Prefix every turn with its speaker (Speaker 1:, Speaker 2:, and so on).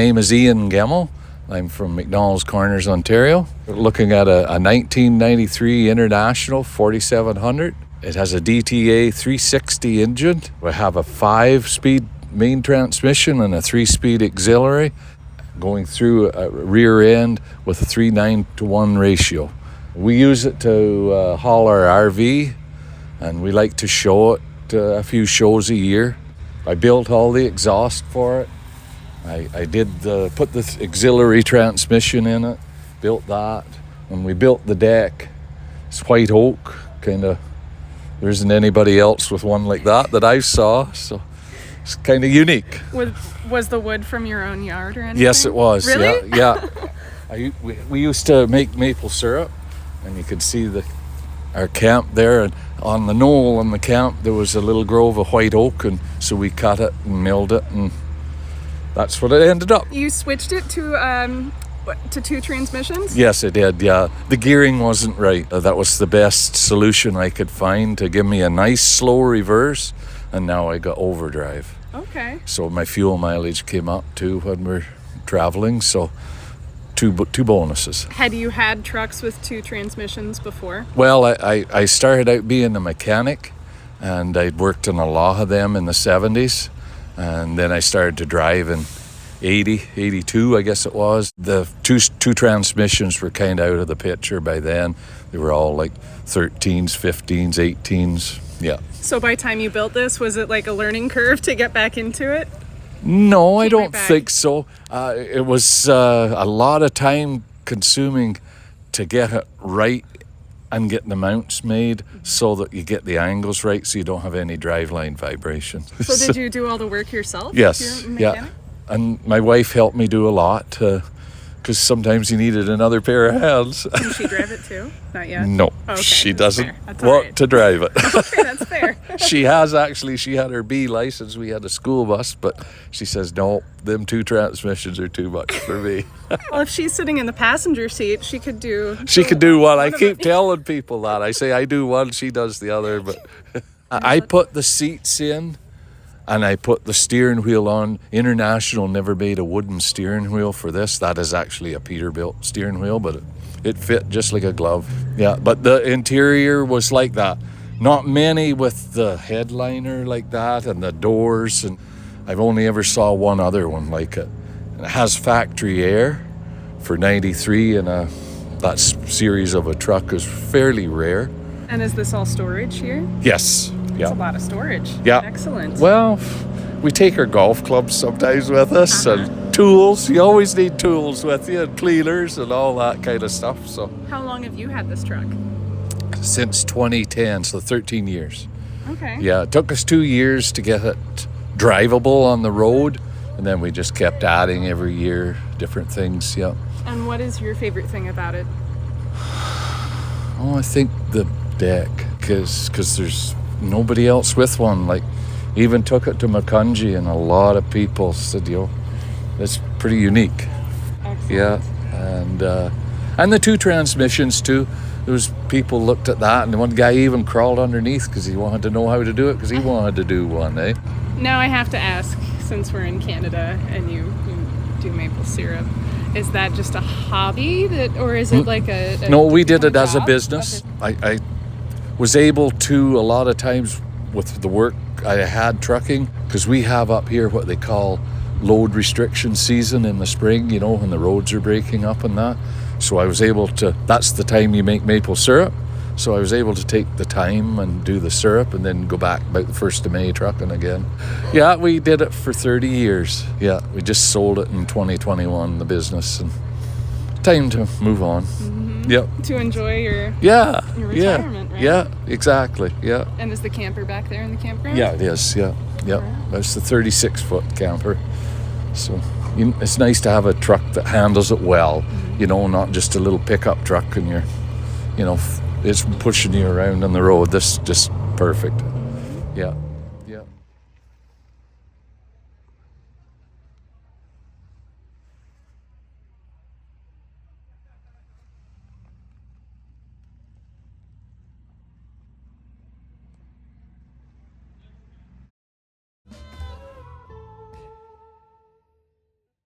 Speaker 1: name is Ian Gemmill. I'm from McDonald's Corners, Ontario. We're looking at a 1993 International 4700. It has a DTA 360 engine. We have a 5-speed main transmission and a 3-speed auxiliary going through a rear end with a 3:9:1 ratio. We use it to haul our RV, and we like to show it a few shows a year. I built all the exhaust for it. I did put the auxiliary transmission in it, built that, and we built the deck. It's white oak, kind of. There isn't anybody else with one like that I saw, so it's kind of unique.
Speaker 2: Was the wood from your own yard or anything?
Speaker 1: Yes, it was.
Speaker 2: Really?
Speaker 1: Yeah. We used to make maple syrup, and you could see our camp there, and on the knoll in the camp there was a little grove of white oak, and so we cut it and milled it, and that's what it ended up.
Speaker 2: You switched it to 2 transmissions?
Speaker 1: Yes, I did, yeah. The gearing wasn't right. That was the best solution I could find to give me a nice slow reverse, and now I got overdrive.
Speaker 2: Okay.
Speaker 1: So my fuel mileage came up too when we're traveling, so two bonuses.
Speaker 2: Had you had trucks with 2 transmissions before?
Speaker 1: Well, I started out being a mechanic, and I'd worked in a lot of them in the 70s, and then I started to drive in 82, I guess it was. The two transmissions were kind of out of the picture by then. They were all like 13s, 15s, 18s, yeah.
Speaker 2: So by the time you built this, was it like a learning curve to get back into it?
Speaker 1: No, I don't think so. It was a lot of time consuming to get it right and get the mounts made so that you get the angles right so you don't have any driveline vibration.
Speaker 2: So did you do all the work yourself?
Speaker 1: Yes, yeah. And my wife helped me do a lot because sometimes you needed another pair of hands.
Speaker 2: Can she drive it too? Not yet?
Speaker 1: No,
Speaker 2: okay,
Speaker 1: she doesn't
Speaker 2: want
Speaker 1: to drive it.
Speaker 2: Okay, that's fair.
Speaker 1: She had her B license. We had a school bus, but she says, no, them 2 transmissions are too much for me.
Speaker 2: Well, if she's sitting in the passenger seat, she could do
Speaker 1: one. I keep telling people that. I say I do one, she does the other, but I put the seats in and I put the steering wheel on. International never made a wooden steering wheel for this. That is actually a Peterbilt steering wheel, but it fit just like a glove. Yeah, but the interior was like that. Not many with the headliner like that and the doors, and I've only ever saw one other one like it. And it has factory air for 93, and that series of a truck is fairly rare.
Speaker 2: And is this all storage here?
Speaker 1: Yes.
Speaker 2: That's a lot of storage.
Speaker 1: Yeah.
Speaker 2: Excellent.
Speaker 1: Well, we take our golf clubs sometimes with us, and tools. You always need tools with you, and cleaners and all that kind of stuff. So.
Speaker 2: How long have you had this truck?
Speaker 1: Since 2010, so 13 years.
Speaker 2: Okay.
Speaker 1: Yeah, it took us 2 years to get it drivable on the road, and then we just kept adding every year different things, yeah.
Speaker 2: And what is your favorite thing about it?
Speaker 1: Oh, I think the deck, because there's nobody else with one. Like, even took it to Macungie, and a lot of people said, it's pretty unique.
Speaker 2: Excellent.
Speaker 1: Yeah, and the 2 transmissions too. There was people looked at that, and one guy even crawled underneath because he wanted to know how to do it because he wanted to do one, eh?
Speaker 2: Now I have to ask, since we're in Canada and you do maple syrup, is that just a hobby or is it like a
Speaker 1: No, we did it as a
Speaker 2: job?
Speaker 1: business.
Speaker 2: Okay.
Speaker 1: I was able to, a lot of times with the work I had trucking, because we have up here what they call load restriction season in the spring, when the roads are breaking up and that. So I was able to, that's the time you make maple syrup. So I was able to take the time and do the syrup and then go back about the 1st of May trucking again. Yeah, we did it for 30 years. Yeah, we just sold it in 2021, the business, and time to move on.
Speaker 2: Mm-hmm.
Speaker 1: Yep.
Speaker 2: To enjoy your retirement, right?
Speaker 1: Yeah, exactly, yeah.
Speaker 2: And is the camper back there in the campground?
Speaker 1: Yeah, it is, yeah. Right. That's the 36-foot camper. So it's nice to have a truck that handles it well, not just a little pickup truck and it's pushing you around on the road. This is just perfect. Yeah.